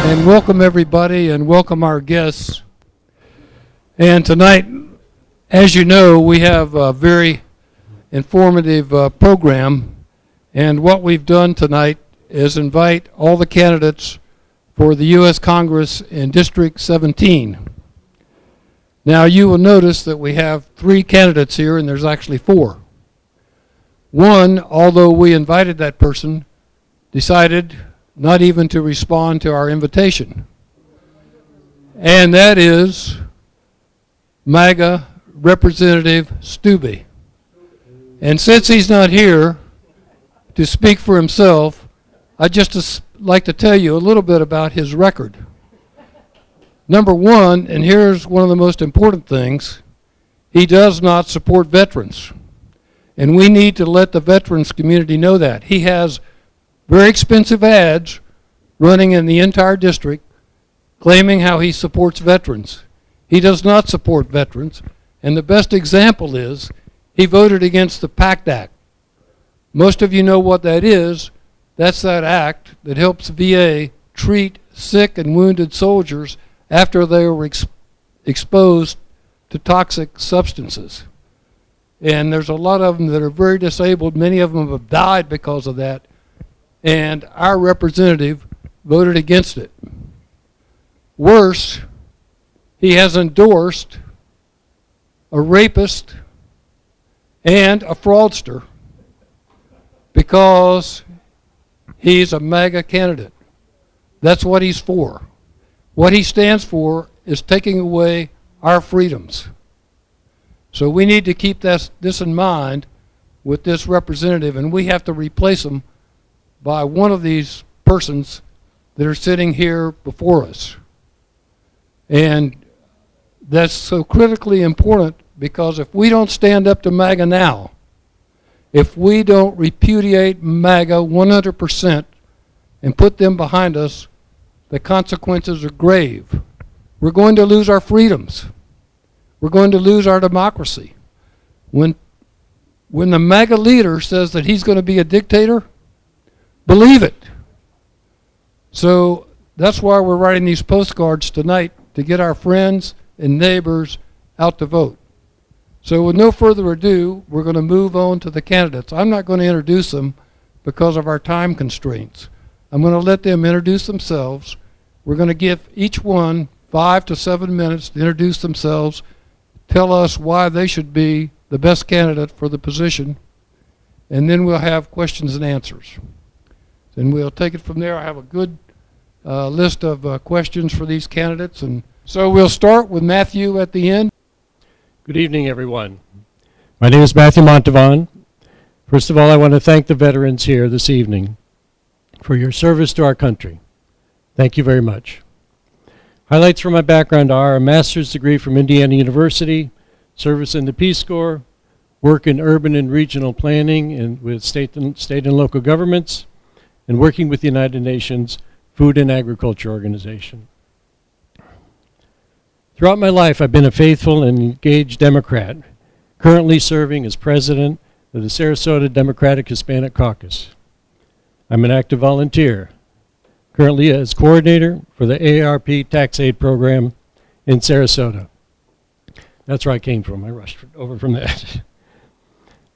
And welcome everybody, and welcome our guests. And tonight, as you know, we have a very informative program, and what we've done tonight is invite all the candidates for the U.S. Congress in District 17. Now you will notice that we have 3 candidates here, and there's actually 4. One, although we invited that person, decided not even to respond to our invitation. And that is MAGA Representative Steube. And since he's not here to speak for himself, I'd just like to tell you a little bit about his record. Number one, and here's one of the most important things, he does not support veterans. And we need to let the veterans community know that. He has very expensive ads running in the entire district claiming how he supports veterans. He does not support veterans, and the best example is he voted against the PACT Act. Most of you know what that is. That's that act that helps VA treat sick and wounded soldiers after they were exposed to toxic substances. And there's a lot of them that are very disabled. Many of them have died because of that. And our representative voted against it. Worse, he has endorsed a rapist and a fraudster because he's a MAGA candidate. That's what he's for. What he stands for is taking away our freedoms. So we need to keep this in mind with this representative, and we have to replace him by one of these persons that are sitting here before us. And that's so critically important because if we don't stand up to MAGA now, if we don't repudiate MAGA 100% and put them behind us, the consequences are grave. We're going to lose our freedoms. We're going to lose our democracy. When the MAGA leader says that he's going to be a dictator, believe it. So that's why we're writing these postcards tonight, to get our friends and neighbors out to vote. So with no further ado, we're going to move on to the candidates. I'm not going to introduce them because of our time constraints. I'm going to let them introduce themselves. We're going to give each one 5 to 7 minutes to introduce themselves, tell us why they should be the best candidate for the position, and then we'll have questions and answers. And we'll take it from there. I have a good list of questions for these candidates. And so we'll start with Matthew at the end. Good evening, everyone. My name is Matthew Montavon. First of all, I want to thank the veterans here this evening for your service to our country. Thank you very much. Highlights from my background are a master's degree from Indiana University, service in the Peace Corps, work in urban and regional planning and with state and local governments, and working with the United Nations Food and Agriculture Organization. Throughout my life, I've been a faithful and engaged Democrat, currently serving as president of the Sarasota Democratic Hispanic Caucus. I'm an active volunteer, currently as coordinator for the AARP Tax Aid Program in Sarasota. That's where I came from. I rushed over from that.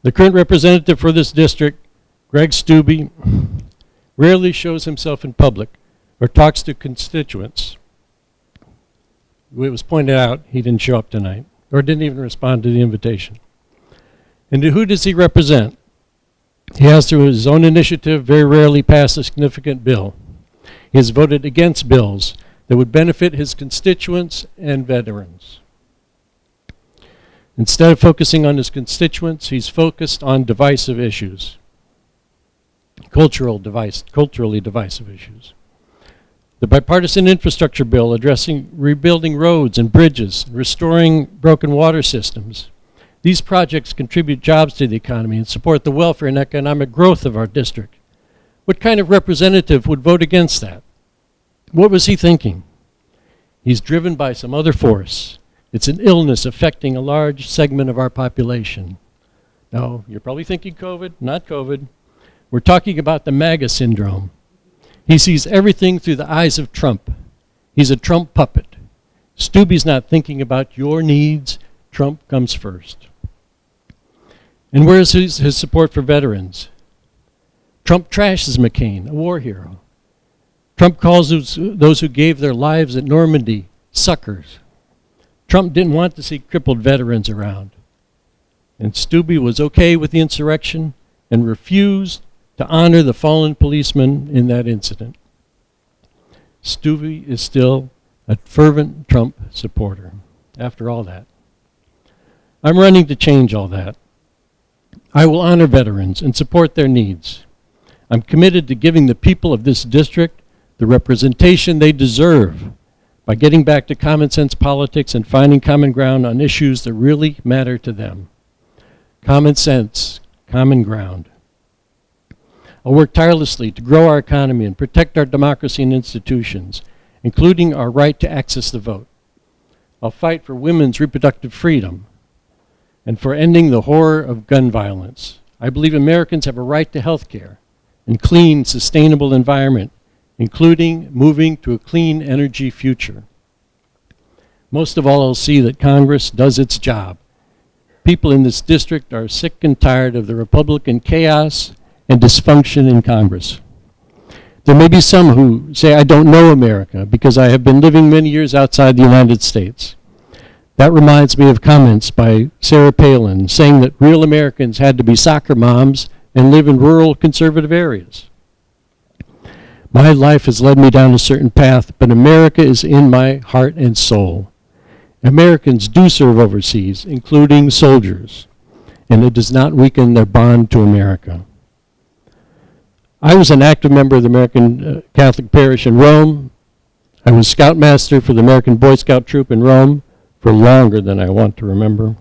The current representative for this district, Greg Steube, rarely shows himself in public or talks to constituents. It was pointed out he didn't show up tonight or didn't even respond to the invitation. And who does he represent? He has, through his own initiative, very rarely passed a significant bill. He has voted against bills that would benefit his constituents and veterans. Instead of focusing on his constituents, he's focused on divisive issues. Culturally divisive issues. The bipartisan infrastructure bill addressing rebuilding roads and bridges, restoring broken water systems. These projects contribute jobs to the economy and support the welfare and economic growth of our district. What kind of representative would vote against that? What was he thinking? He's driven by some other force. It's an illness affecting a large segment of our population. Now, you're probably thinking COVID, not COVID. We're talking about the MAGA syndrome. He sees everything through the eyes of Trump. He's a Trump puppet. Steube's not thinking about your needs. Trump comes first. And where's his support for veterans? Trump trashes McCain, a war hero. Trump calls those who gave their lives at Normandy suckers. Trump didn't want to see crippled veterans around. And Steube was okay with the insurrection and refused to honor the fallen policemen in that incident. Steube is still a fervent Trump supporter after all that. I'm running to change all that. I will honor veterans and support their needs. I'm committed to giving the people of this district the representation they deserve by getting back to common sense politics and finding common ground on issues that really matter to them. Common sense, common ground. I'll work tirelessly to grow our economy and protect our democracy and institutions, including our right to access the vote. I'll fight for women's reproductive freedom and for ending the horror of gun violence. I believe Americans have a right to health care and clean, sustainable environment, including moving to a clean energy future. Most of all, I'll see that Congress does its job. People in this district are sick and tired of the Republican chaos and dysfunction in Congress. There may be some who say, I don't know America because I have been living many years outside the United States. That reminds me of comments by Sarah Palin saying that real Americans had to be soccer moms and live in rural conservative areas. My life has led me down a certain path, but America is in my heart and soul. Americans do serve overseas, including soldiers, and it does not weaken their bond to America. I was an active member of the American Catholic Parish in Rome. I was Scoutmaster for the American Boy Scout Troop in Rome for longer than I want to remember.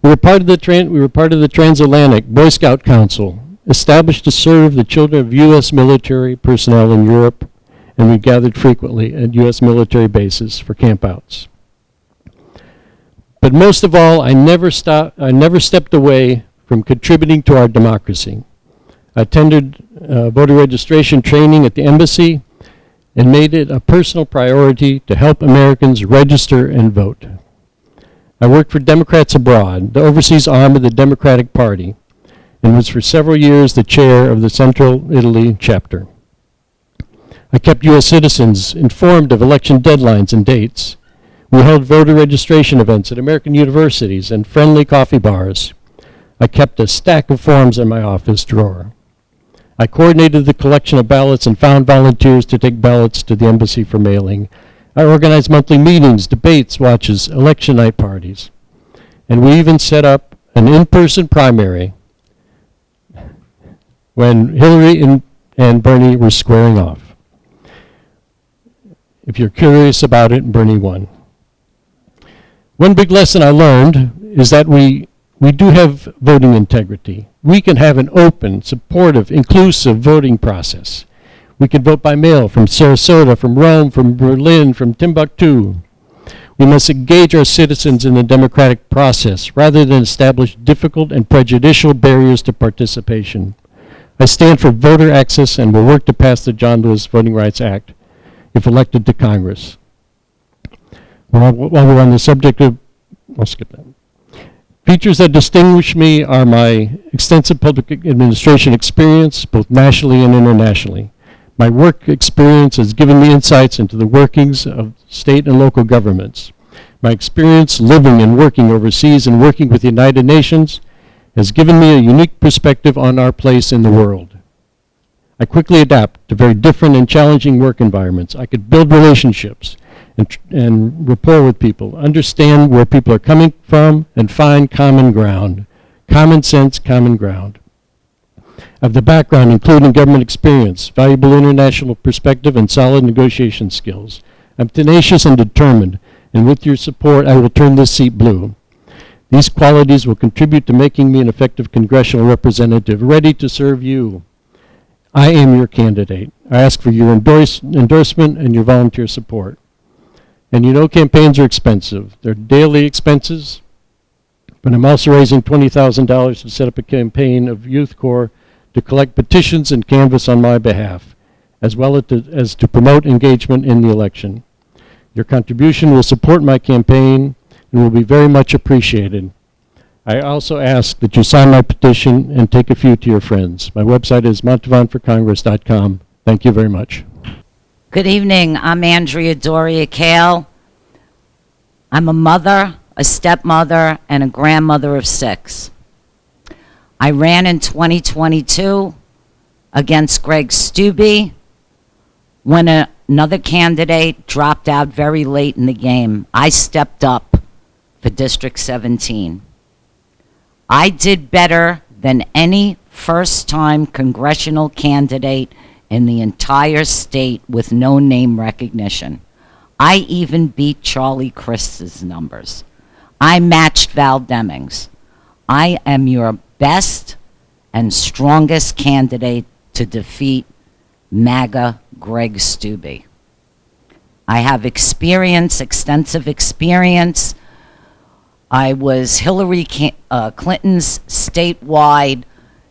We were part of the Transatlantic Boy Scout Council, established to serve the children of U.S. military personnel in Europe, and we gathered frequently at U.S. military bases for campouts. But most of all, I never stepped away from contributing to our democracy. I attended voter registration training at the embassy and made it a personal priority to help Americans register and vote. I worked for Democrats Abroad, the overseas arm of the Democratic Party, and was for several years the chair of the Central Italy chapter. I kept U.S. citizens informed of election deadlines and dates. We held voter registration events at American universities and friendly coffee bars. I kept a stack of forms in my office drawer. I coordinated the collection of ballots and found volunteers to take ballots to the embassy for mailing. I organized monthly meetings, debates, watches, election night parties. And we even set up an in-person primary when Hillary and Bernie were squaring off. If you're curious about it, Bernie won. One big lesson I learned is that we do have voting integrity. We can have an open, supportive, inclusive voting process. We can vote by mail from Sarasota, from Rome, from Berlin, from Timbuktu. We must engage our citizens in the democratic process rather than establish difficult and prejudicial barriers to participation. I stand for voter access and will work to pass the John Lewis Voting Rights Act if elected to Congress. While we're on the subject of, I'll skip that. Features that distinguish me are my extensive public administration experience, both nationally and internationally. My work experience has given me insights into the workings of state and local governments. My experience living and working overseas and working with the United Nations has given me a unique perspective on our place in the world. I quickly adapt to very different and challenging work environments. I could build relationships and rapport with people, understand where people are coming from, and find common ground. Common sense, common ground. I have the background including government experience, valuable international perspective, and solid negotiation skills. I'm tenacious and determined, and with your support, I will turn this seat blue. These qualities will contribute to making me an effective congressional representative, ready to serve you. I am your candidate. I ask for your endorsement and your volunteer support. And you know campaigns are expensive. They're daily expenses, but I'm also raising $20,000 to set up a campaign of Youth Corps to collect petitions and canvass on my behalf. as well as to promote engagement in the election. Your contribution will support my campaign and will be very much appreciated. I also ask that you sign my petition and take a few to your friends. My website is montavonforcongress.com. Thank you very much. Good evening. I'm Andrea Doria Gale. I'm a mother, a stepmother, and a grandmother of 6. I ran in 2022 against Greg Steube when another candidate dropped out very late in the game. I stepped up for District 17. I did better than any first-time congressional candidate in the entire state with no name recognition. I even beat Charlie Crist's numbers. I matched Val Demings. I am your best and strongest candidate to defeat MAGA Greg Steube. I have experience, extensive experience. I was Hillary Clinton's statewide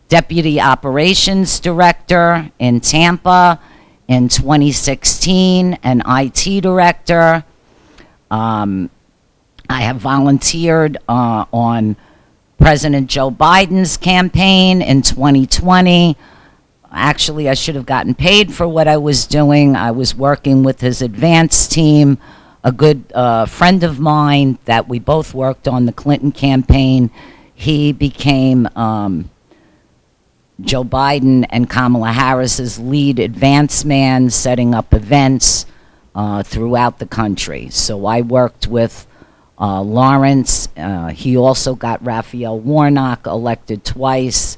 Deputy Operations Director in Tampa in 2016, and IT Director. I have volunteered on President Joe Biden's campaign in 2020. Actually, I should have gotten paid for what I was doing. I was working with his advance team, a good friend of mine that we both worked on the Clinton campaign. He became Joe Biden and Kamala Harris's lead advance man, setting up events throughout the country. So I worked with Lawrence. He also got Raphael Warnock elected twice.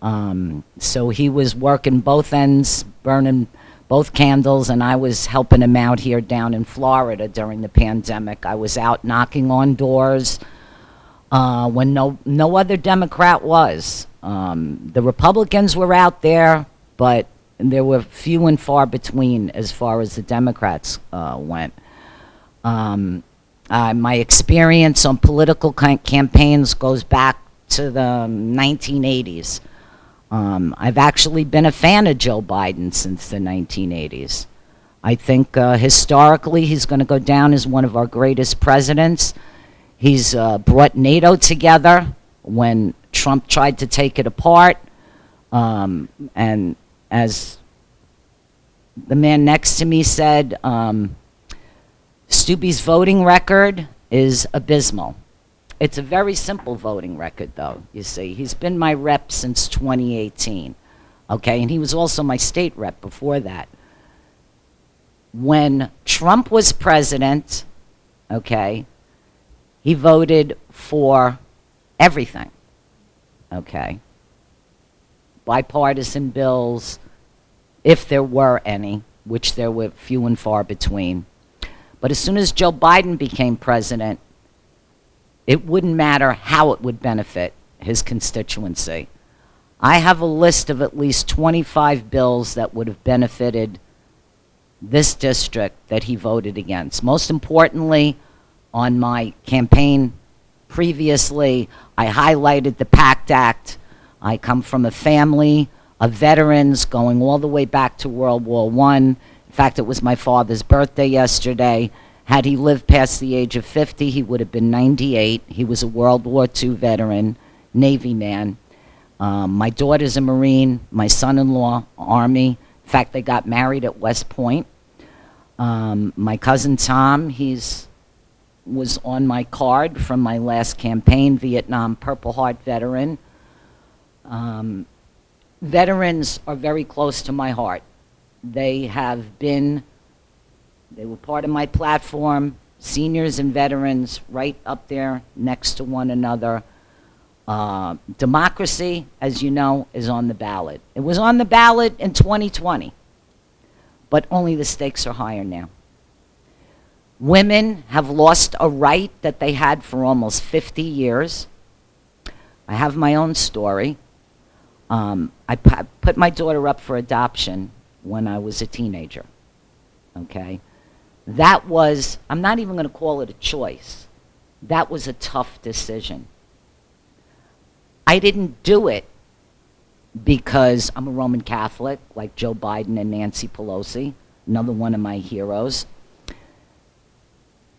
So he was working both ends, burning both candles, and I was helping him out here down in Florida during the pandemic. I was out knocking on doors when no other Democrat was. The Republicans were out there, but there were few and far between as far as the Democrats went. My experience on political campaigns goes back to the 1980s. I've actually been a fan of Joe Biden since the 1980s. I think historically he's going to go down as one of our greatest presidents. He's brought NATO together when Trump tried to take it apart. And as the man next to me said, Steube's voting record is abysmal. It's a very simple voting record, though, you see. He's been my rep since 2018, okay? And he was also my state rep before that. When Trump was president, okay, he voted for everything, okay? Bipartisan bills, if there were any, which there were few and far between. But as soon as Joe Biden became president, it wouldn't matter how it would benefit his constituency. I have a list of at least 25 bills that would have benefited this district that he voted against. Most importantly, on my campaign previously, I highlighted the PACT Act. I come from a family of veterans going all the way back to World War I. In fact, it was my father's birthday yesterday. Had he lived past the age of 50, he would have been 98. He was a World War II veteran, Navy man. My daughter's a Marine, my son-in-law, Army. In fact, they got married at West Point. My cousin Tom, was on my card from my last campaign, Vietnam Purple Heart veteran. Veterans are very close to my heart. They were part of my platform, seniors and veterans right up there next to one another. Democracy, as you know, is on the ballot. It was on the ballot in 2020, but only the stakes are higher now. Women have lost a right that they had for almost 50 years. I have my own story. I put my daughter up for adoption when I was a teenager, okay? That was, I'm not even going to call it a choice. That was a tough decision. I didn't do it because I'm a Roman Catholic, like Joe Biden and Nancy Pelosi, another one of my heroes.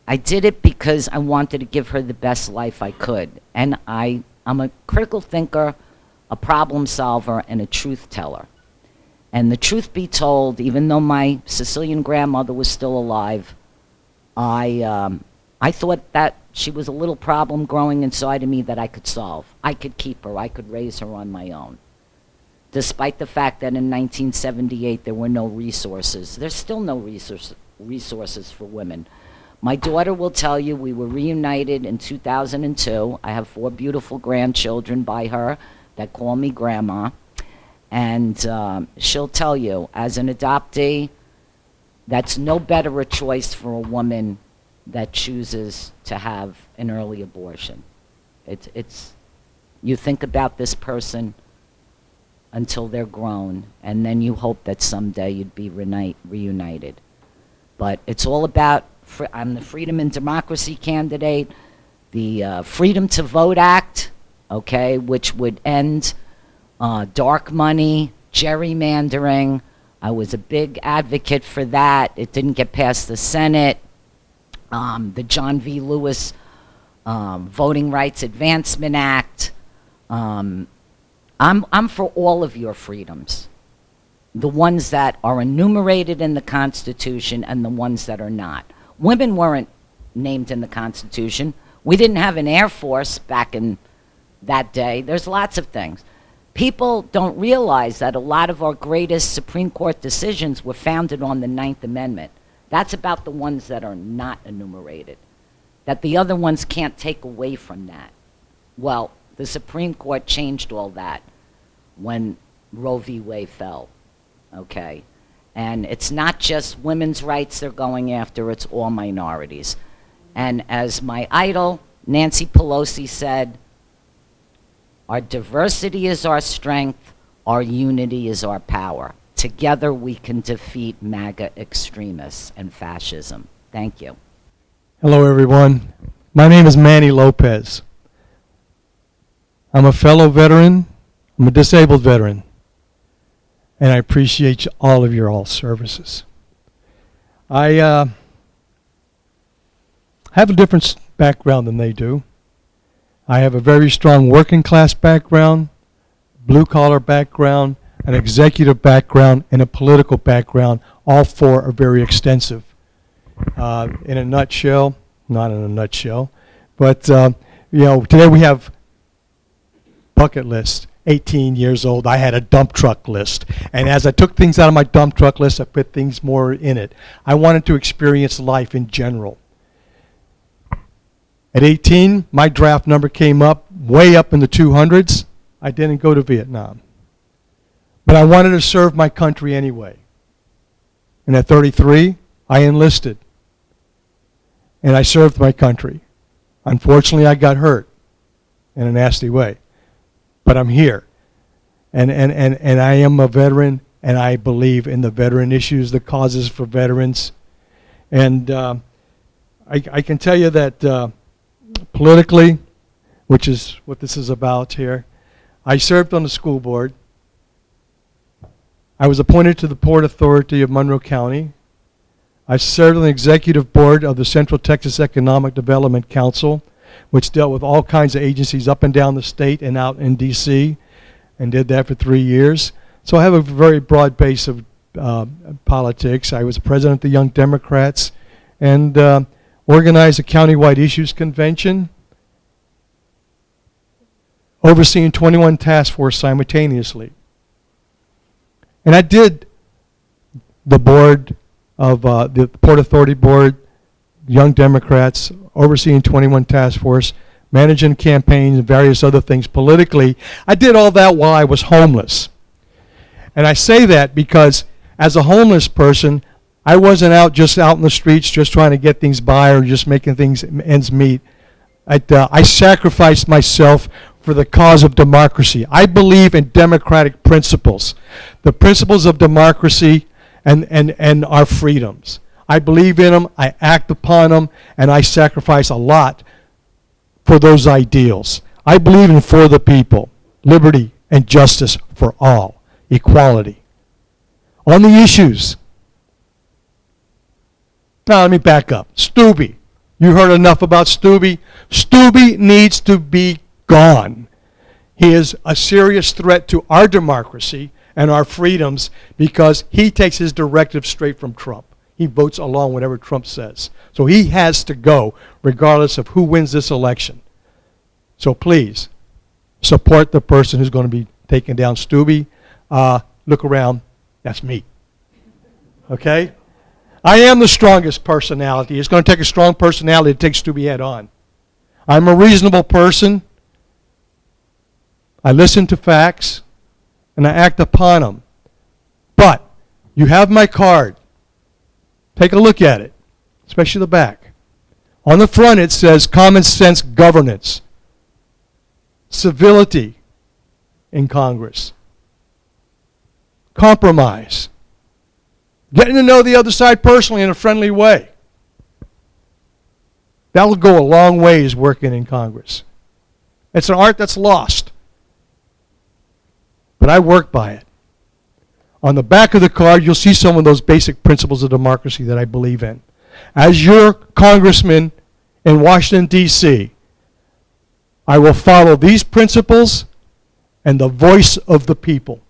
I did it because I wanted to give her the best life I could. And I'm a critical thinker, a problem solver, and a truth teller. And the truth be told, even though my Sicilian grandmother was still alive, I thought that she was a little problem growing inside of me that I could solve. I could keep her. I could raise her on my own. Despite the fact that in 1978 there were no resources. There's still no resources for women. My daughter will tell you we were reunited in 2002. I have 4 beautiful grandchildren by her that call me grandma. And she'll tell you, as an adoptee, that's no better a choice for a woman that chooses to have an early abortion. You think about this person until they're grown, and then you hope that someday you'd be reunited. But it's all about, I'm the Freedom and Democracy candidate, the Freedom to Vote Act, okay, which would end dark money, gerrymandering. I was a big advocate for that. It didn't get past the Senate. The John V. Lewis Voting Rights Advancement Act. I'm for all of your freedoms, the ones that are enumerated in the Constitution and the ones that are not. Women weren't named in the Constitution. We didn't have an Air Force back in that day. There's lots of things. People don't realize that a lot of our greatest Supreme Court decisions were founded on the 9th Amendment. That's about the ones that are not enumerated, that the other ones can't take away from that. Well, the Supreme Court changed all that when Roe v. Wade fell, okay? And it's not just women's rights they're going after, it's all minorities. And as my idol, Nancy Pelosi, said, our diversity is our strength, our unity is our power. Together we can defeat MAGA extremists and fascism. Thank you. Hello, everyone. My name is Manny Lopez. I'm a fellow veteran. I'm a disabled veteran. And I appreciate all of your services. I have a different background than they do. I have a very strong working class background, blue collar background, an executive background, and a political background. All 4 are very extensive. In a nutshell, not in a nutshell, but you know, today we have bucket list. 18 years old, I had a dump truck list. And as I took things out of my dump truck list, I put things more in it. I wanted to experience life in general. At 18, my draft number came up, way up in the 200s. I didn't go to Vietnam. But I wanted to serve my country anyway. And at 33, I enlisted. And I served my country. Unfortunately, I got hurt in a nasty way. But I'm here. And I am a veteran, and I believe in the veteran issues, the causes for veterans. And I can tell you that politically, which is what this is about here, I served on the school board. I was appointed to the Port Authority of Monroe County. I served on the executive board of the Central Texas Economic Development Council, which dealt with all kinds of agencies up and down the state and out in D.C., and did that for 3 years. So I have a very broad base of politics. I was president of the Young Democrats and organized a countywide issues convention, overseeing 21 task force simultaneously. And I did the board of the Port Authority Board, Young Democrats, overseeing 21 task force, managing campaigns and various other things politically. I did all that while I was homeless. And I say that because as a homeless person, I wasn't just out in the streets just trying to get things by or just making things ends meet. I sacrificed myself for the cause of democracy. I believe in democratic principles, the principles of democracy and our freedoms. I believe in them, I act upon them, and I sacrifice a lot for those ideals. I believe in for the people, liberty, and justice for all, equality. On the issues, now let me back up. Steube, you heard enough about Steube. Steube needs to be gone. He is a serious threat to our democracy and our freedoms because he takes his directives straight from Trump. He votes along whatever Trump says. So he has to go regardless of who wins this election. So please, support the person who's going to be taking down Steube. Look around, that's me. Okay? I am the strongest personality. It's going to take a strong personality to take Steube head on. I'm a reasonable person. I listen to facts, and I act upon them. But you have my card. Take a look at it, especially the back. On the front it says common sense governance, civility in Congress, compromise, getting to know the other side personally in a friendly way. That will go a long ways working in Congress. It's an art that's lost, but I work by it. On the back of the card, you'll see some of those basic principles of democracy that I believe in. As your congressman in Washington, D.C., I will follow these principles and the voice of the people.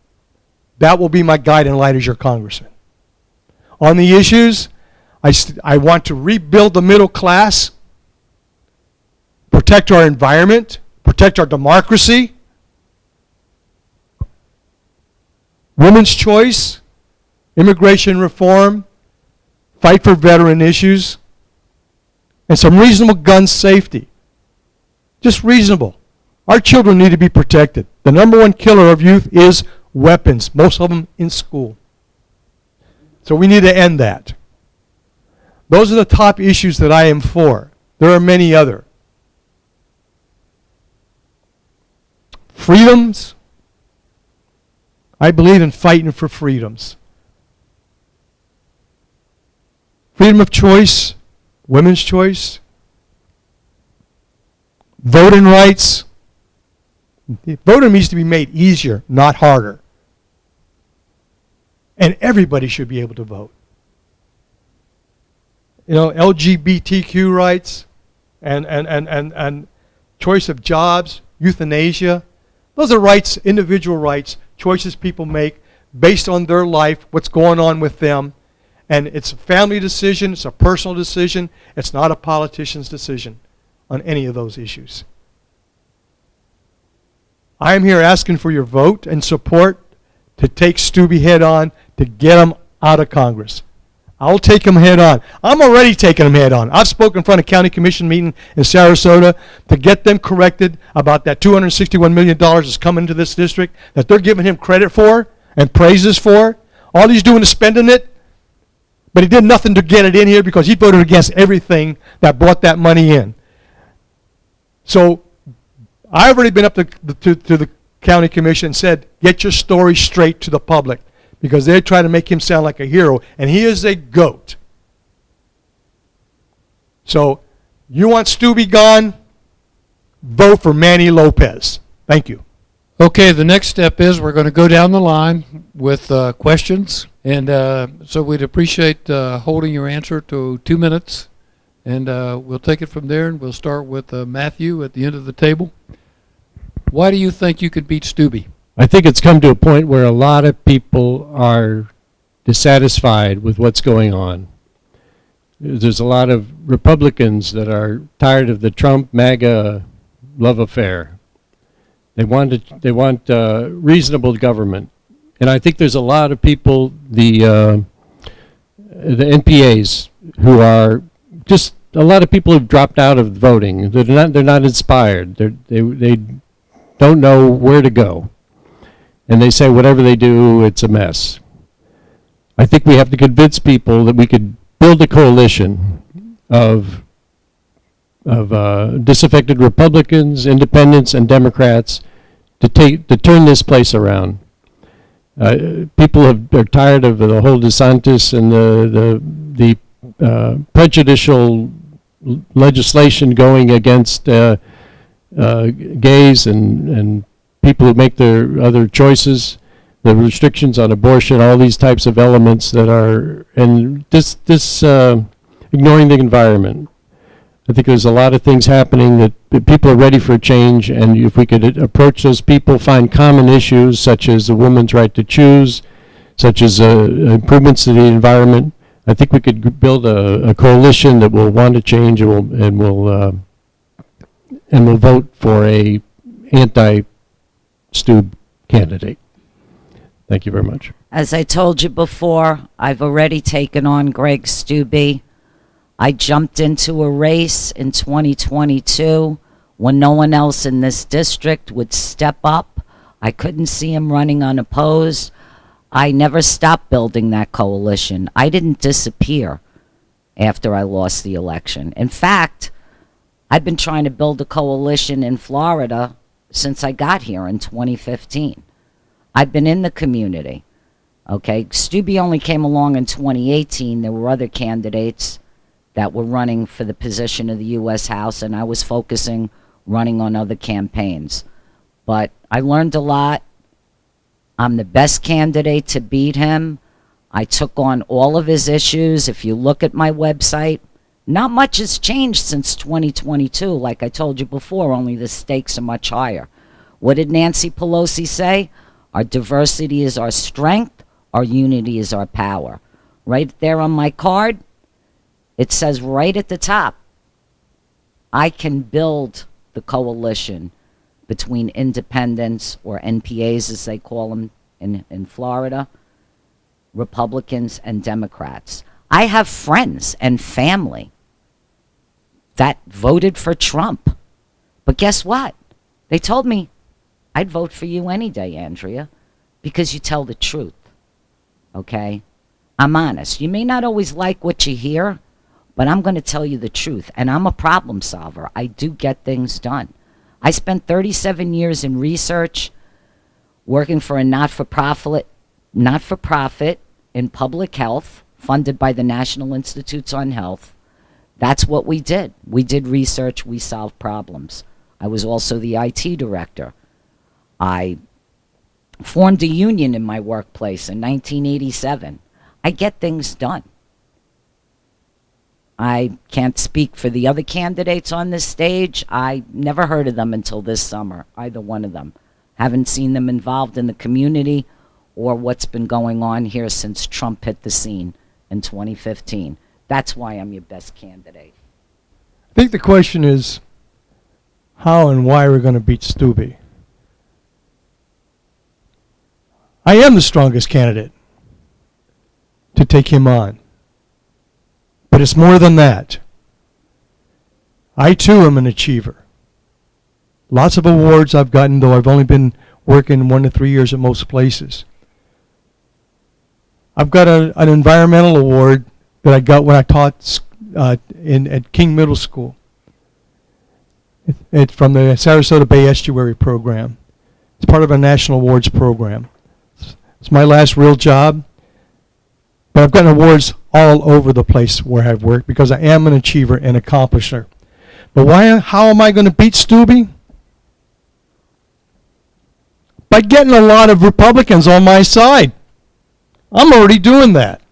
That will be my guide and light as your congressman. On the issues, I want to rebuild the middle class, protect our environment, protect our democracy, women's choice, immigration reform, fight for veteran issues, and some reasonable gun safety. Just reasonable. Our children need to be protected. The number one killer of youth is weapons, most of them in school. So we need to end that. Those are the top issues that I am for. There are many other. Freedoms. I believe in fighting for freedoms. Freedom of choice, women's choice, voting rights. Voting needs to be made easier, not harder. And everybody should be able to vote. You know, LGBTQ rights and choice of jobs, euthanasia. Those are rights, individual rights, choices people make based on their life, what's going on with them. And it's a family decision, it's a personal decision, it's not a politician's decision on any of those issues. I am here asking for your vote and support to take Steube head on, to get him out of Congress. I'll take him head on. I'm already taking him head on. I've spoken in front of county commission meeting in Sarasota to get them corrected about that $261 million that's coming to this district that they're giving him credit for and praises for. All he's doing is spending it, but he did nothing to get it in here because he voted against everything that brought that money in. So I've already been up to the county commission and said, get your story straight to the public, because they're trying to make him sound like a hero, and he is a goat. So, you want Steube gone? Vote for Manny Lopez. Thank you. Okay, the next step is we're going to go down the line with questions, and so we'd appreciate holding your answer to 2 minutes, and we'll take it from there, and we'll start with Matthew at the end of the table. Why do you think you could beat Steube? I think it's come to a point where a lot of people are dissatisfied with what's going on. There's a lot of Republicans that are tired of the Trump MAGA love affair. They want reasonable government, and I think there's a lot of people, the NPAs, who are just a lot of people who've dropped out of voting. They're not inspired. They don't know where to go. And they say whatever they do, it's a mess. I think we have to convince people that we could build a coalition of disaffected Republicans, independents, and Democrats to turn this place around. People are tired of the whole DeSantis and the prejudicial legislation going against gays and people who make their other choices, the restrictions on abortion, all these types of elements that are, and this ignoring the environment. I think there's a lot of things happening that people are ready for a change, and if we could approach those people, find common issues such as the woman's right to choose, such as improvements to the environment, I think we could build a coalition that will want to change and will vote for a anti-Steube candidate. Thank you very much. As I told you before, I've already taken on Greg Steube. I jumped into a race in 2022 when no one else in this district would step up. I couldn't see him running unopposed. I never stopped building that coalition. I didn't disappear after I lost the election. In fact, I've been trying to build a coalition in Florida since I got here in 2015. I've been in the community. Okay, Steube only came along in 2018. There were other candidates that were running for the position of the U.S. House, and I was focusing running on other campaigns. But I learned a lot. I'm the best candidate to beat him. I took on all of his issues. If you look at my website, not much has changed since 2022. Like I told you before, only the stakes are much higher. What did Nancy Pelosi say? Our diversity is our strength. Our unity is our power. Right there on my card, it says right at the top, I can build the coalition between independents, or NPAs as they call them in Florida, Republicans and Democrats. I have friends and family that voted for Trump. But guess what? They told me, I'd vote for you any day, Andrea, because you tell the truth. Okay? I'm honest. You may not always like what you hear, but I'm going to tell you the truth. And I'm a problem solver. I do get things done. I spent 37 years in research, working for a not-for-profit in public health, funded by the National Institutes on Health. That's what we did. We did research. We solved problems. I was also the IT director. I formed a union in my workplace in 1987. I get things done. I can't speak for the other candidates on this stage. I never heard of them until this summer, either one of them. Haven't seen them involved in the community or what's been going on here since Trump hit the scene in 2015. That's why I'm your best candidate. I think the question is how and why we're going to beat Steube. I am the strongest candidate to take him on. But it's more than that. I too am an achiever. Lots of awards I've gotten, though I've only been working 1 to 3 years at most places. I've got an environmental award that I got when I taught at King Middle School. It's from the Sarasota Bay Estuary program. It's part of a national awards program. It's my last real job. But I've gotten awards all over the place where I've worked because I am an achiever and accomplisher. But how am I going to beat Steube? By getting a lot of Republicans on my side. I'm already doing that.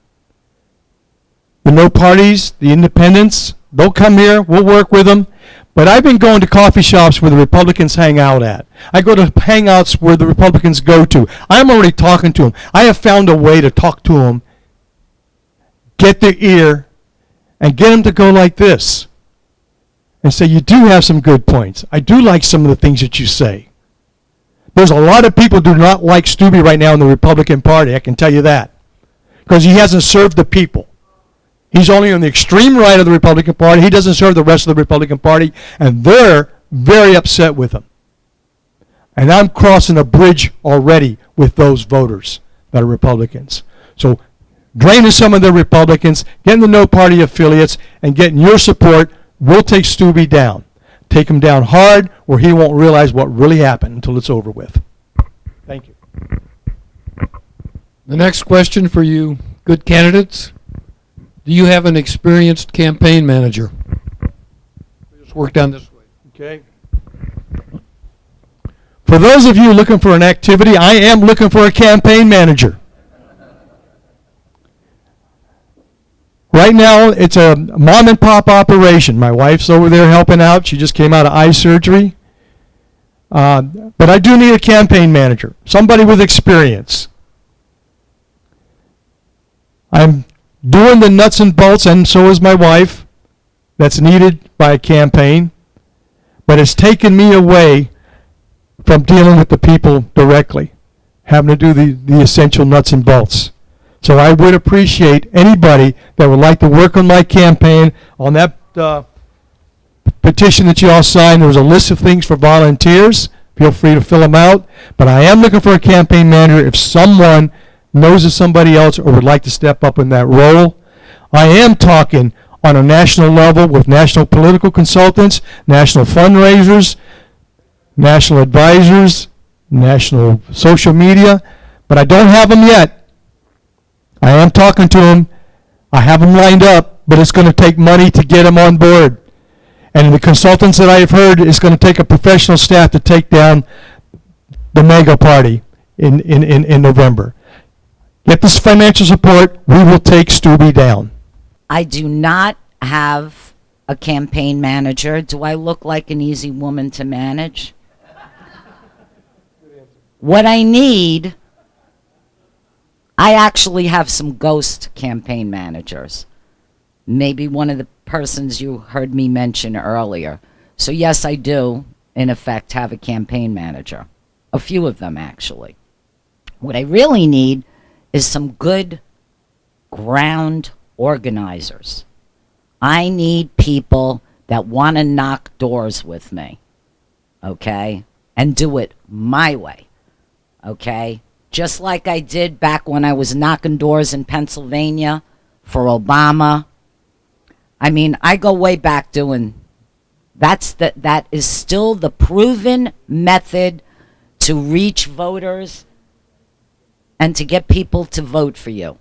The no parties, the independents, they'll come here, we'll work with them. But I've been going to coffee shops where the Republicans hang out at. I go to hangouts where the Republicans go to. I'm already talking to them. I have found a way to talk to them, get their ear, and get them to go like this and say, you do have some good points. I do like some of the things that you say. There's a lot of people who do not like Steube right now in the Republican Party, I can tell you that, because he hasn't served the people. He's only on the extreme right of the Republican Party. He doesn't serve the rest of the Republican Party, and they're very upset with him. And I'm crossing a bridge already with those voters that are Republicans. So draining some of the Republicans, getting the no party affiliates, and getting your support will take Steube down. Take him down hard where he won't realize what really happened until it's over with. Thank you. The next question for you, good candidates. Do you have an experienced campaign manager? Just work down this way. Okay. For those of you looking for an activity, I am looking for a campaign manager. Right now, it's a mom and pop operation. My wife's over there helping out. She just came out of eye surgery. But I do need a campaign manager, somebody with experience. I'm doing the nuts and bolts, and so is my wife, that's needed by a campaign. But it's taken me away from dealing with the people directly, having to do the essential nuts and bolts. So I would appreciate anybody that would like to work on my campaign. On that petition that you all signed, there was a list of things for volunteers. Feel free to fill them out. But I am looking for a campaign manager if someone knows of somebody else or would like to step up in that role. I am talking on a national level with national political consultants, national fundraisers, national advisors, national social media, but I don't have them yet. I am talking to them. I have them lined up, but it's going to take money to get them on board. And the consultants that I have heard, it's going to take a professional staff to take down the mega party in November. Get this financial support. We will take Steube down. I do not have a campaign manager. Do I look like an easy woman to manage? What I need, I actually have some ghost campaign managers. Maybe one of the persons you heard me mention earlier. So yes, I do, in effect, have a campaign manager. A few of them, actually. What I really need is some good ground organizers. I need people that want to knock doors with me, okay? And do it my way, okay? Just like I did back when I was knocking doors in Pennsylvania for Obama. I mean, I go way back doing, that is still the proven method to reach voters and to get people to vote for you.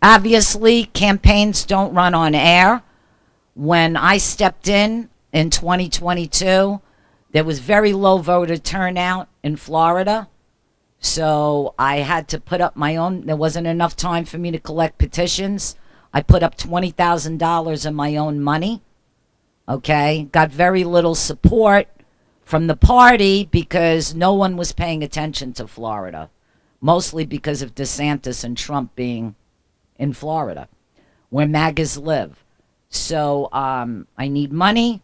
Obviously, campaigns don't run on air. When I stepped in 2022, there was very low voter turnout in Florida. So I had to put up my own, there wasn't enough time for me to collect petitions. I put up $20,000 of my own money. Okay, got very little support from the party because no one was paying attention to Florida. Mostly because of DeSantis and Trump being in Florida, where MAGAs live. So I need money,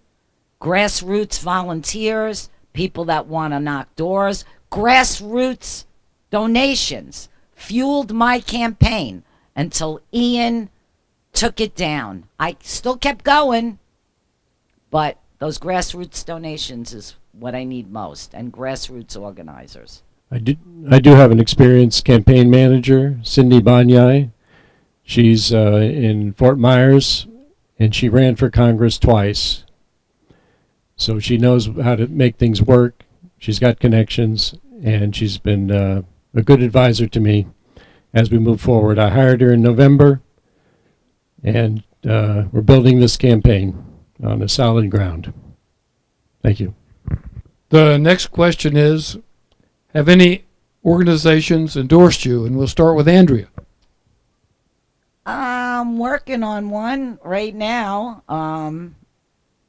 grassroots volunteers, people that want to knock doors. Grassroots donations fueled my campaign until Ian took it down. I still kept going, but those grassroots donations is what I need most, and grassroots organizers. I do have an experienced campaign manager, Cindy Banyai. She's in Fort Myers, and she ran for Congress twice. So she knows how to make things work. She's got connections, and she's been a good advisor to me as we move forward. I hired her in November, and we're building this campaign on a solid ground. Thank you. The next question is, have any organizations endorsed you? And we'll start with Andrea. I'm working on one right now.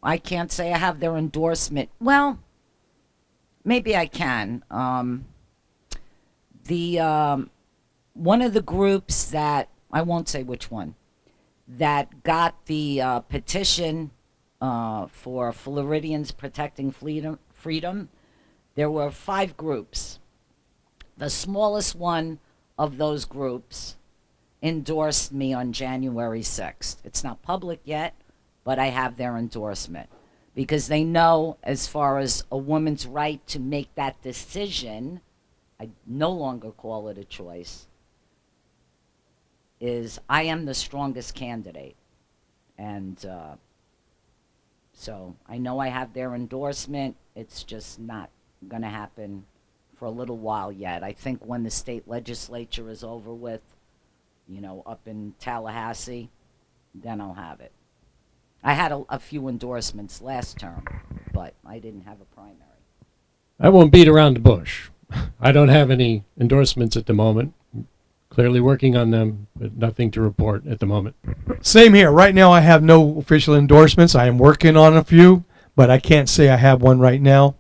I can't say I have their endorsement. Well, maybe I can. One of the groups that, I won't say which one, that got the petition for Floridians Protecting Freedom, there were 5 groups. The smallest one of those groups endorsed me on January 6th. It's not public yet, but I have their endorsement because they know, as far as a woman's right to make that decision, I no longer call it a choice, is I am the strongest candidate. And so I know I have their endorsement. It's just not going to happen for a little while yet. I think when the state legislature is over with, you know, up in Tallahassee, then I'll have it. I had a few endorsements last term, but I didn't have a primary. I won't beat around the bush. I don't have any endorsements at the moment. Clearly working on them, but nothing to report at the moment. Same here. Right now, I have no official endorsements. I am working on a few, but I can't say I have one right now.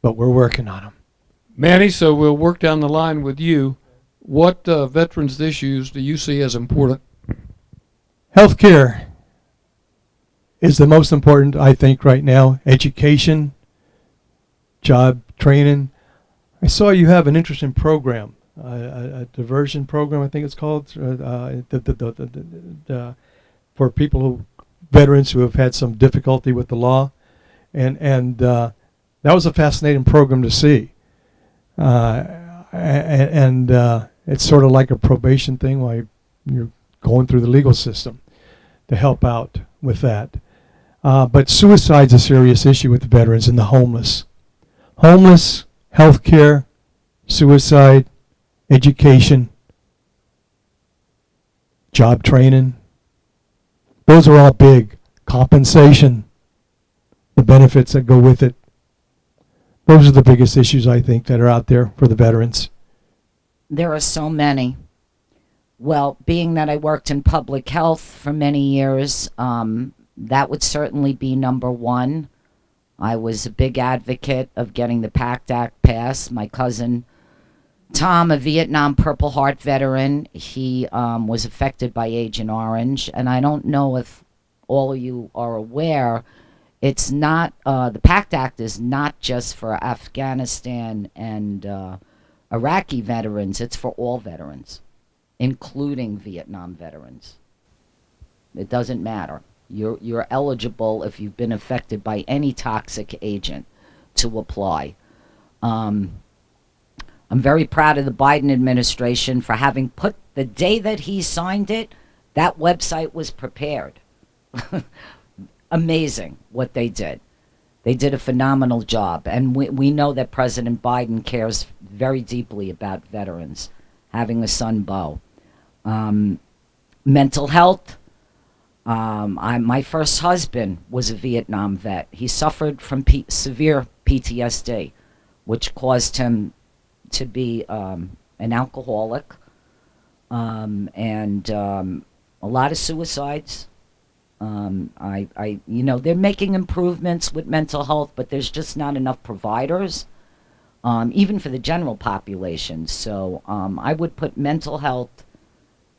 But we're working on them. Manny, so we'll work down the line with you. What veterans issues do you see as important? Healthcare is the most important, I think, right now. Education, job training. I saw you have an interesting program, a diversion program, I think it's called, for people who, veterans who have had some difficulty with the law, and that was a fascinating program to see. It's sort of like a probation thing while you're going through the legal system to help out with that. But suicide's a serious issue with the veterans and the homeless. Homeless, health care, suicide, education, job training. Those are all big. Compensation, the benefits that go with it. Those are the biggest issues, I think, that are out there for the veterans. There are so many. Well, being that I worked in public health for many years, that would certainly be number one. I was a big advocate of getting the PACT Act passed. My cousin Tom, a Vietnam Purple Heart veteran, he was affected by Agent Orange. And I don't know if all of you are aware, it's not, the PACT Act is not just for Afghanistan and Iraqi veterans, it's for all veterans, including Vietnam veterans. It doesn't matter. You're eligible if you've been affected by any toxic agent to apply. I'm very proud of the Biden administration for having put, the day that he signed it, that website was prepared. Amazing what they did. They did a phenomenal job. And we know that President Biden cares very deeply about veterans, having a son, Bo. Mental health. My first husband was a Vietnam vet. He suffered from severe PTSD, which caused him to be an alcoholic, and a lot of suicides. They're making improvements with mental health, but there's just not enough providers, even for the general population. So I would put mental health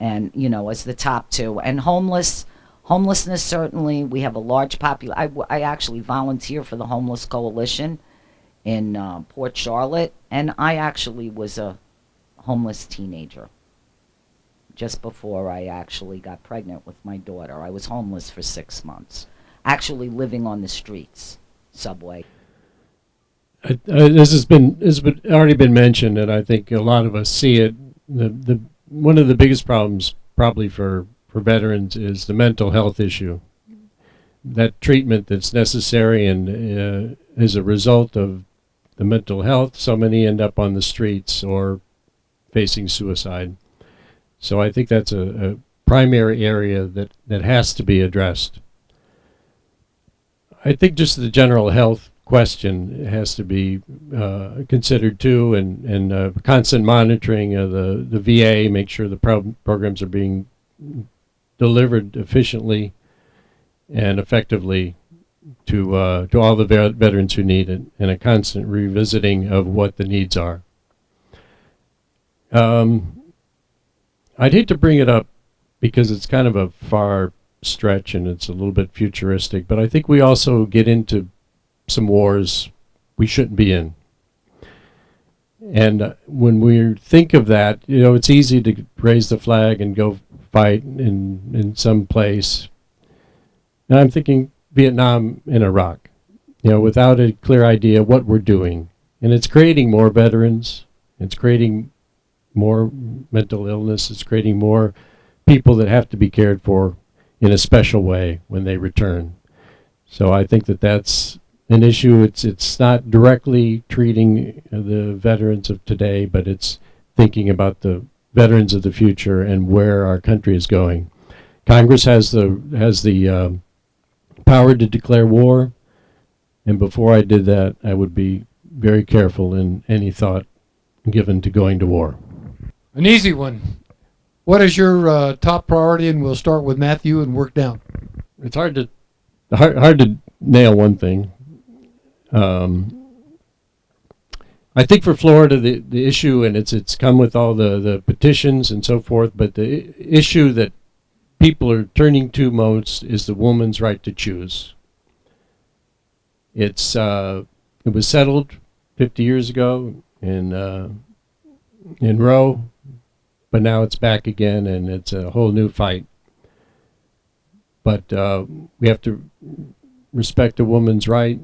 and, as the top two. And homelessness, certainly, we have a large population. I actually volunteer for the Homeless Coalition in Port Charlotte, and I actually was a homeless teenager just before I actually got pregnant with my daughter. I was homeless for 6 months, actually living on the streets, subway. This has already been mentioned, and I think a lot of us see it. One of the biggest problems probably for veterans is the mental health issue. That treatment that's necessary, and as a result of the mental health, so many end up on the streets or facing suicide. So I think that's a primary area that has to be addressed. I think just the general health question has to be considered too, and constant monitoring of the VA, make sure the programs are being delivered efficiently and effectively to all the veterans who need it, and a constant revisiting of what the needs are. I'd hate to bring it up because it's kind of a far stretch and it's a little bit futuristic, but I think we also get into some wars we shouldn't be in. And when we think of that, it's easy to raise the flag and go fight in some place. And I'm thinking Vietnam and Iraq, without a clear idea what we're doing. And it's creating more veterans. It's creating more mental illness. It's creating more people that have to be cared for in a special way when they return. So I think that's an issue. It's not directly treating the veterans of today, but it's thinking about the veterans of the future and where our country is going. Congress has the power to declare war, and before I did that, I would be very careful in any thought given to going to war. An easy one. What is your top priority? And we'll start with Matthew and work down. It's hard to nail one thing. I think for Florida, the issue, and it's come with all the petitions and so forth, but the issue that people are turning to most is the woman's right to choose. It was settled 50 years ago in Roe, but now it's back again, and it's a whole new fight. But we have to respect a woman's right,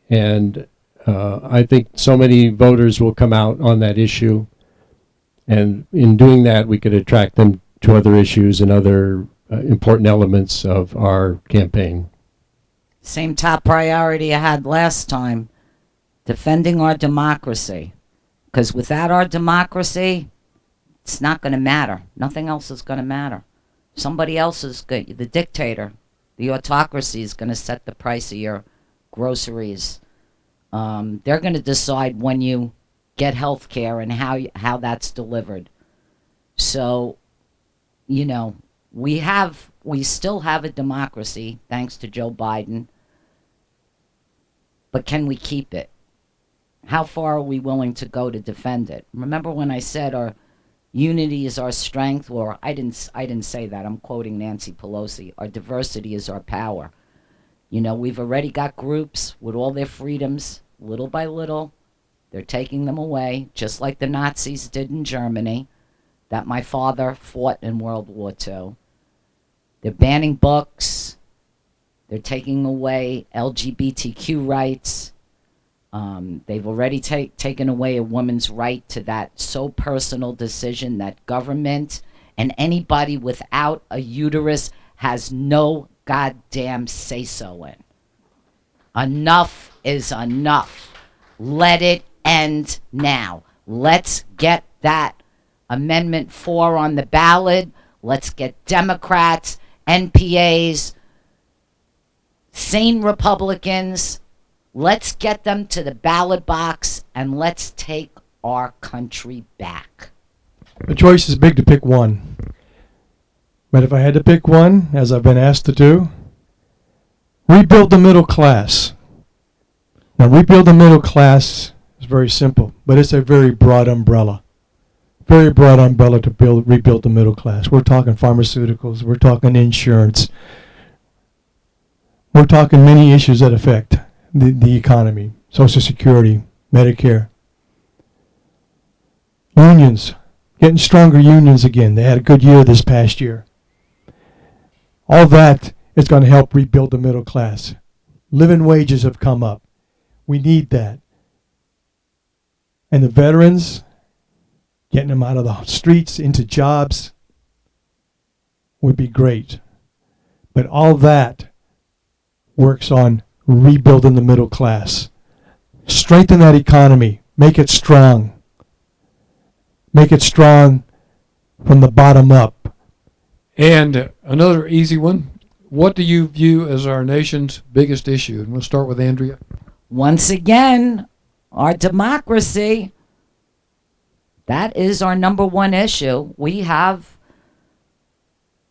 and I think so many voters will come out on that issue, and in doing that, we could attract them to other issues and other important elements of our campaign. Same top priority I had last time, defending our democracy. Because without our democracy, it's not going to matter. Nothing else is going to matter. Somebody else is good. The dictator, the autocracy is going to set the price of your groceries. They're going to decide when you get health care and how that's delivered. So, you know, we still have a democracy, thanks to Joe Biden. But can we keep it? How far are we willing to go to defend it? Remember when I said our unity is our strength? Or I didn't say that. I'm quoting Nancy Pelosi. Our diversity is our power. You know, we've already got groups with all their freedoms. Little by little, they're taking them away, just like the Nazis did in Germany, that my father fought in World War II. They're banning books. They're taking away LGBTQ rights. They've already taken away a woman's right to that so personal decision that government and anybody without a uterus has no goddamn say-so in. Enough is enough. Let it end now. Let's get that Amendment 4 on the ballot. Let's get Democrats, NPAs, sane Republicans. Let's get them to the ballot box and let's take our country back. The choice is big to pick one. But if I had to pick one, as I've been asked to do, rebuild the middle class. Now, rebuild the middle class is very simple, but it's a very broad umbrella. Very broad umbrella to rebuild the middle class. We're talking pharmaceuticals. We're talking insurance. We're talking many issues that affect the economy, Social Security, Medicare. Unions, getting stronger unions again. They had a good year this past year. All that is going to help rebuild the middle class. Living wages have come up. We need that. And the veterans, getting them out of the streets into jobs would be great. But all that works on rebuilding the middle class. Strengthen that economy. Make it strong. Make it strong from the bottom up. And another easy one. What do you view as our nation's biggest issue? And we'll start with Andrea. Once again, our democracy. That is our number one issue. We have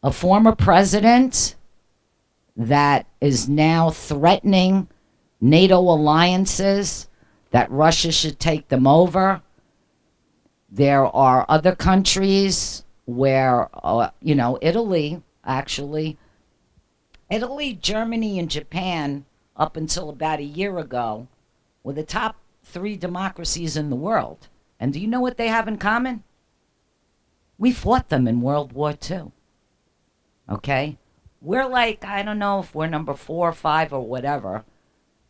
a former president that is now threatening NATO alliances, that Russia should take them over. There are other countries where, Italy, actually. Italy, Germany, and Japan, up until about a year ago, were the top 3 democracies in the world. And do you know what they have in common? We fought them in World War II. Okay? We're like, I don't know if we're number 4 or 5 or whatever.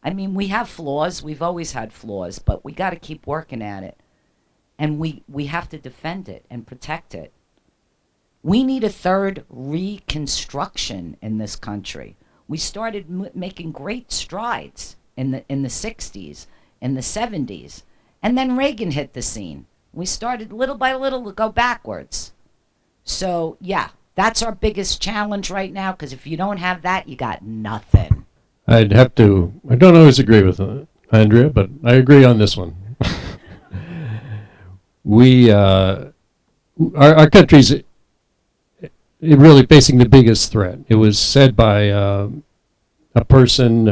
I mean, we have flaws. We've always had flaws, but we got to keep working at it. And we have to defend it and protect it. We need a third reconstruction in this country. We started making great strides in the 60s, in the 70s. And then Reagan hit the scene. We started little by little to go backwards. So, yeah, that's our biggest challenge right now, because if you don't have that, you got nothing. I don't always agree with Andrea, but I agree on this one. Our country's really facing the biggest threat. It was said by a person,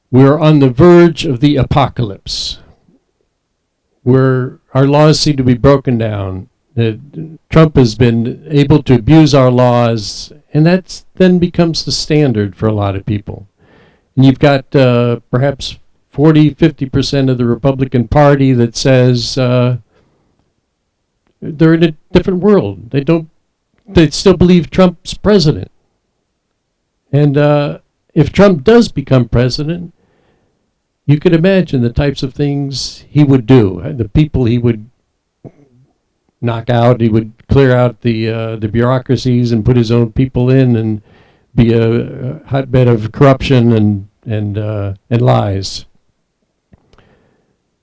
we're on the verge of the apocalypse. Our laws seem to be broken down. Trump has been able to abuse our laws, and that then becomes the standard for a lot of people. And you've got perhaps 40-50% of the Republican Party that says they're in a different world. They still believe Trump's president. And if Trump does become president, you could imagine the types of things he would do, the people he would knock out. He would clear out the bureaucracies and put his own people in, and be a hotbed of corruption and lies.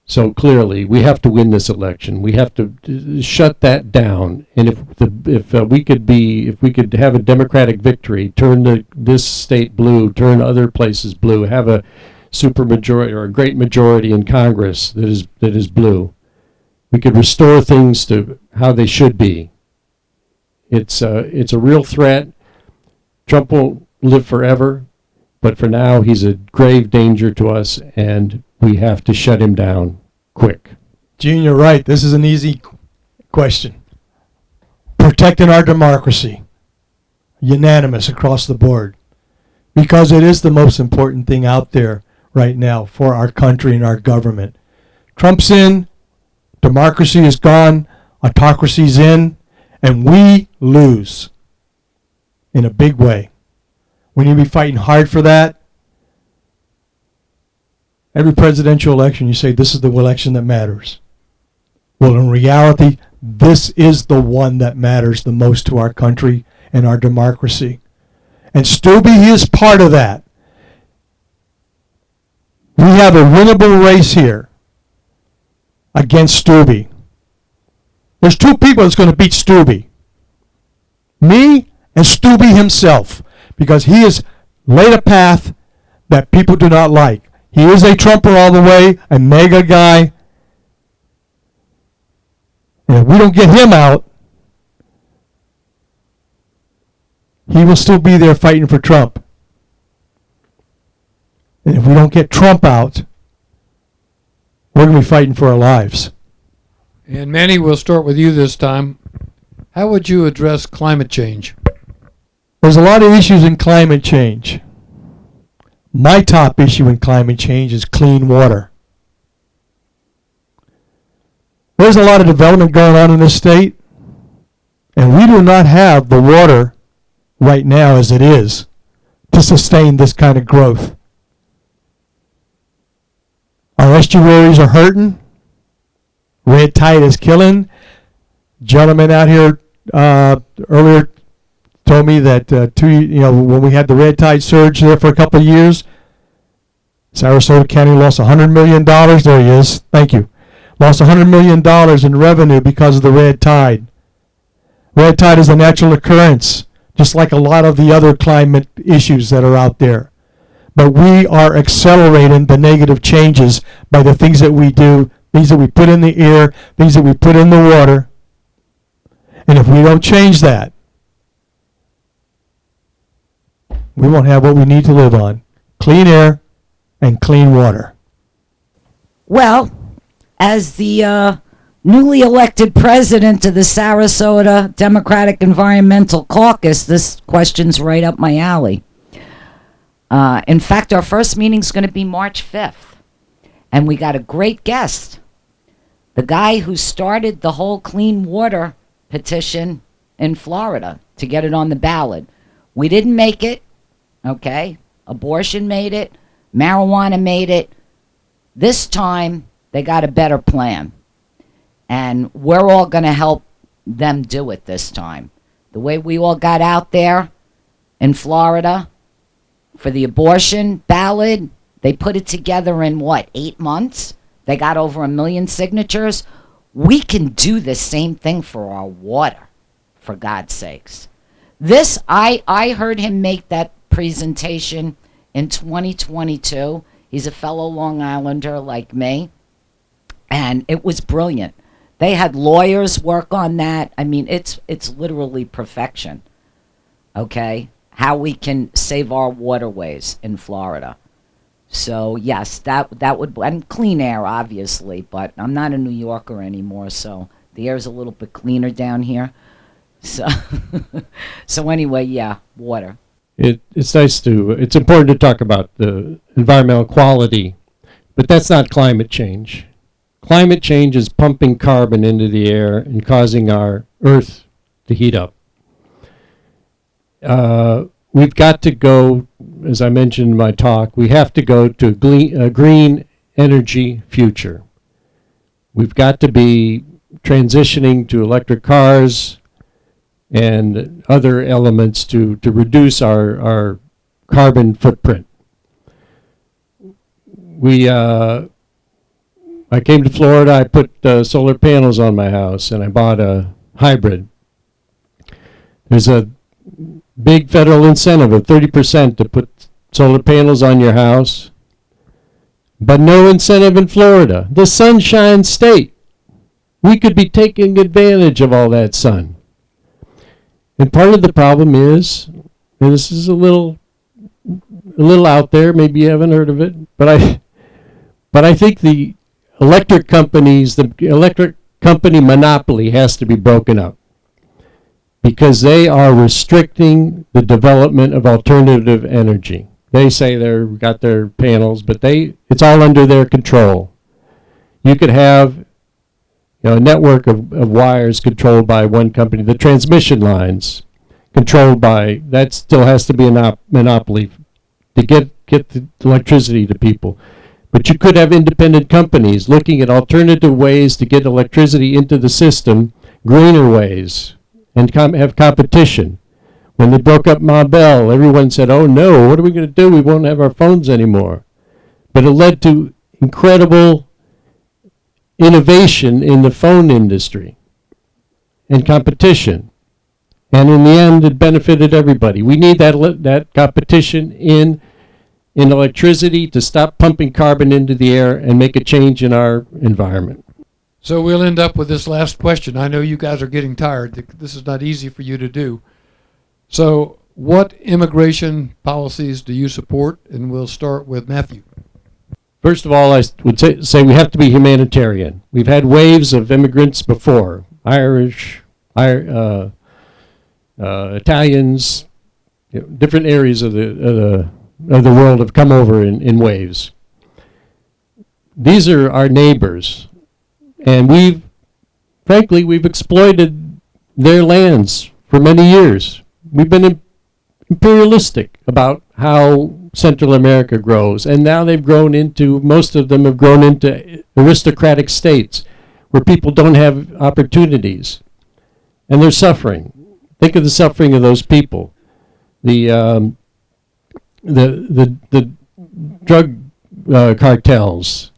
So clearly, we have to win this election. We have to shut that down. And if we could have a Democratic victory, turn this state blue, turn other places blue, have a super majority or a great majority in Congress that is blue, we could restore things to how they should be. It's a real threat. Trump won't live forever, but for now he's a grave danger to us, and we have to shut him down quick. Gene, you're right. This is an easy question. Protecting our democracy. Unanimous across the board. Because it is the most important thing out there right now for our country and our government. Trump's in, democracy is gone, autocracy's in, and we lose in a big way. We need to be fighting hard for that. Every presidential election, you say this is the election that matters. Well, in reality, this is the one that matters the most to our country and our democracy. And Steube is part of that. We have a winnable race here against Steube. There's two people that's going to beat Steube. Me and Steube himself. Because he has laid a path that people do not like. He is a Trumper all the way, a mega guy. And if we don't get him out, he will still be there fighting for Trump. And if we don't get Trump out, we're going to be fighting for our lives. And Manny, we'll start with you this time. How would you address climate change? There's a lot of issues in climate change. My top issue in climate change is clean water. There's a lot of development going on in this state, and we do not have the water right now as it is to sustain this kind of growth. Our estuaries are hurting. Red tide is killing. Gentleman out here earlier told me that when we had the red tide surge there for a couple of years, Sarasota County lost $100 million. There he is. Thank you. Lost $100 million in revenue because of the red tide. Red tide is a natural occurrence, just like a lot of the other climate issues that are out there. But we are accelerating the negative changes by the things that we do, things that we put in the air, things that we put in the water. And if we don't change that, we won't have what we need to live on. Clean air and clean water. Well, as the newly elected president of the Sarasota Democratic Environmental Caucus, this question's right up my alley. In fact, our first meeting's going to be March 5th. And we got a great guest. The guy who started the whole clean water petition in Florida to get it on the ballot. We didn't make it. Okay, abortion made it, marijuana made it. This time, they got a better plan. And we're all going to help them do it this time. The way we all got out there in Florida for the abortion ballot, they put it together in, 8 months? They got over 1 million signatures. We can do the same thing for our water, for God's sakes. This, I heard him make that presentation in 2022. He's a fellow Long Islander like me, and it was brilliant. They had lawyers work on that. I mean, it's literally perfection. Okay, how we can save our waterways in Florida. So yes, that would, and clean air obviously, but I'm not a New Yorker anymore, so the air's a little bit cleaner down here. So so anyway, yeah, water. It's important to talk about the environmental quality, but that's not climate change. Climate change is pumping carbon into the air and causing our Earth to heat up. We've got to go, as I mentioned in my talk, we have to go to a green energy future. We've got to be transitioning to electric cars and other elements to reduce our carbon footprint. I came to Florida, I put solar panels on my house, and I bought a hybrid. There's a big federal incentive of 30% to put solar panels on your house, but no incentive in Florida, the sunshine state. We could be taking advantage of all that sun. And part of the problem is, and this is a little out there, maybe you haven't heard of it, but I think the electric company monopoly has to be broken up, because they are restricting the development of alternative energy. They say they've got their panels, but it's all under their control. You could have a network of wires controlled by one company. The transmission lines controlled by, that still has to be a monopoly to get the electricity to people. But you could have independent companies looking at alternative ways to get electricity into the system, greener ways, and have competition. When they broke up Ma Bell, everyone said, oh no, what are we going to do? We won't have our phones anymore. But it led to incredible innovation in the phone industry and competition. And in the end, it benefited everybody. We need that competition in electricity to stop pumping carbon into the air and make a change in our environment. So we'll end up with this last question. I know you guys are getting tired. This is not easy for you to do. So what immigration policies do you support? And we'll start with Matthew. First of all, I would say we have to be humanitarian. We've had waves of immigrants before, Irish, Italians, different areas of the world have come over in waves. These are our neighbors, and we've exploited their lands for many years. We've been imperialistic about how Central America grows, and now most of them have grown into aristocratic states where people don't have opportunities, and they're suffering. Think of the suffering of those people. The drug cartels,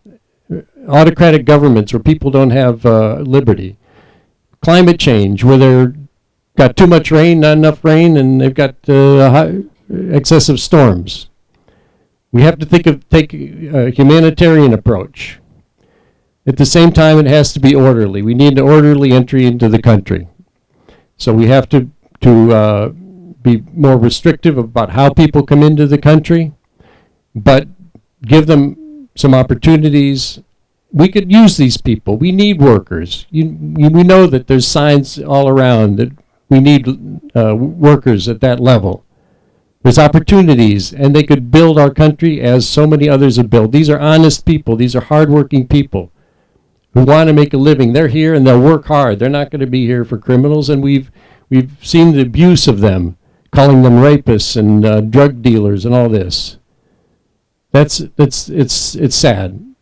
autocratic governments where people don't have liberty, climate change where they've got too much rain, not enough rain, and they've got excessive storms. We have to take a humanitarian approach. At the same time, it has to be orderly. We need an orderly entry into the country. So we have to be more restrictive about how people come into the country, but give them some opportunities. We could use these people. We need workers. We know that there's signs all around that we need workers at that level. There's opportunities, and they could build our country as so many others have built. These are honest people. These are hardworking people who want to make a living. They're here and they'll work hard. They're not going to be here for criminals, and we've seen the abuse of them, calling them rapists and drug dealers and all this. It's sad.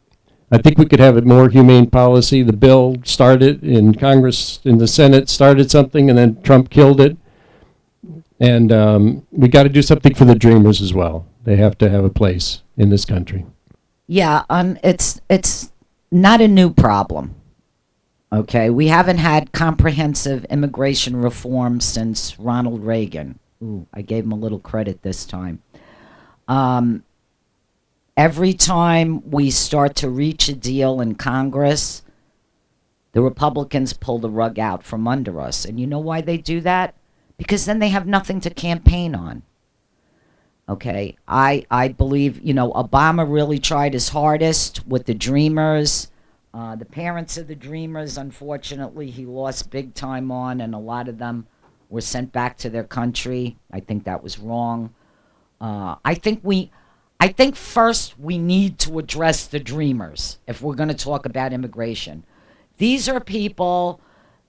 I think we could have a more humane policy. The bill started in Congress, in the Senate, started something, and then Trump killed it. And we got to do something for the dreamers as well. They have to have a place in this country. Yeah, it's not a new problem. Okay, we haven't had comprehensive immigration reform since Ronald Reagan. Ooh, I gave him a little credit this time. Every time we start to reach a deal in Congress, the Republicans pull the rug out from under us. And you know why they do that? Because then they have nothing to campaign on. Okay, I believe, Obama really tried his hardest with the Dreamers. The parents of the Dreamers, unfortunately, he lost big time on, and a lot of them were sent back to their country. I think that was wrong. I think first we need to address the Dreamers if we're going to talk about immigration. These are people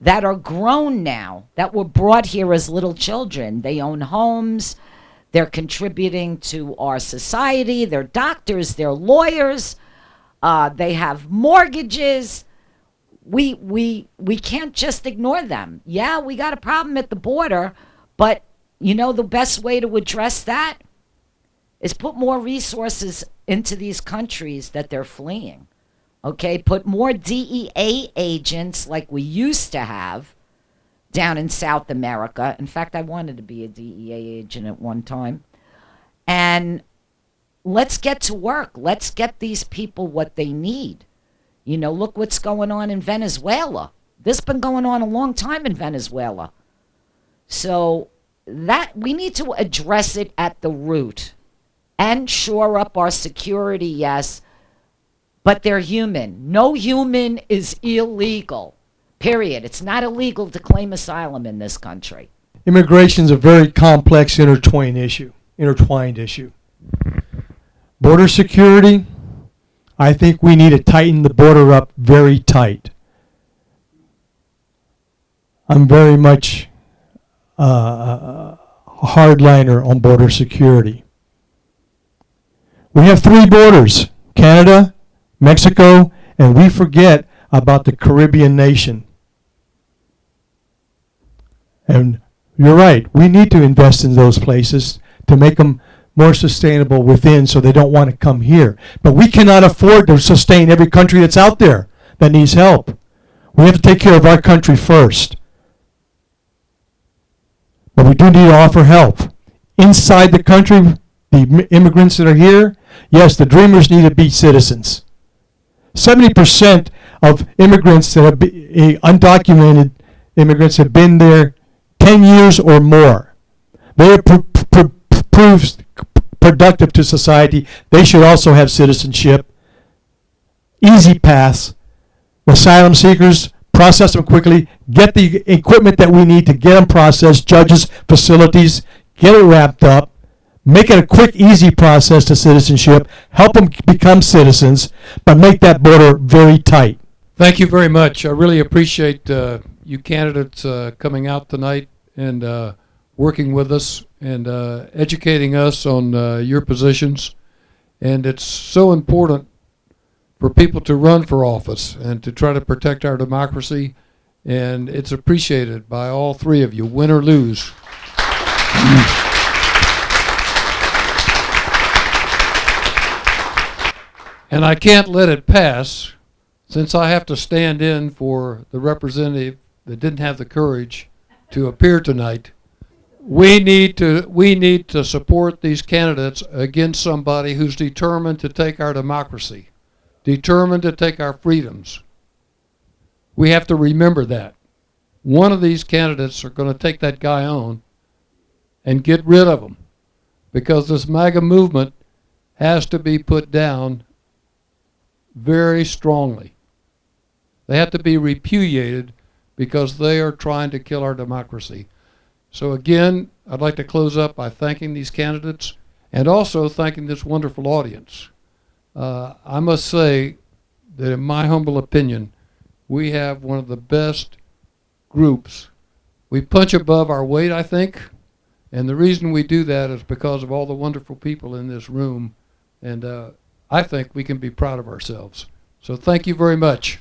that are grown now, that were brought here as little children. They own homes. They're contributing to our society. They're doctors. They're lawyers. They have mortgages. We can't just ignore them. Yeah, we got a problem at the border, but the best way to address that is put more resources into these countries that they're fleeing. Okay, put more DEA agents like we used to have down in South America. In fact, I wanted to be a DEA agent at one time. And let's get to work. Let's get these people what they need. Look what's going on in Venezuela. This has been going on a long time in Venezuela. So that we need to address it at the root and shore up our security, yes, but they're human. No human is illegal. Period. It's not illegal to claim asylum in this country. Immigration is a very complex, intertwined issue. Border security, I think we need to tighten the border up very tight. I'm very much a hardliner on border security. We have 3 borders, Canada, Mexico, and we forget about the Caribbean nation. And you're right, we need to invest in those places to make them more sustainable within so they don't want to come here. But we cannot afford to sustain every country that's out there that needs help. We have to take care of our country first. But we do need to offer help. Inside the country, the immigrants that are here, yes, the Dreamers need to be citizens. 70% of immigrants that have been undocumented immigrants have been there 10 years or more. They are proved productive to society. They should also have citizenship. Easy paths. Asylum seekers, process them quickly, get the equipment that we need to get them processed, judges, facilities, get it wrapped up, make it a quick, easy process to citizenship, help them become citizens, but make that border very tight. Thank you very much. I really appreciate you candidates coming out tonight and working with us and educating us on your positions. And it's so important for people to run for office and to try to protect our democracy. And it's appreciated by all 3 of you, win or lose. And I can't let it pass, since I have to stand in for the representative that didn't have the courage to appear tonight. We need to support these candidates against somebody who's determined to take our democracy, determined to take our freedoms. We have to remember that. One of these candidates are going to take that guy on and get rid of him, because this MAGA movement has to be put down very strongly. They have to be repudiated because they are trying to kill our democracy. So again, I'd like to close up by thanking these candidates and also thanking this wonderful audience. I must say that in my humble opinion, we have one of the best groups. We punch above our weight, I think, and the reason we do that is because of all the wonderful people in this room, and I think we can be proud of ourselves. So thank you very much.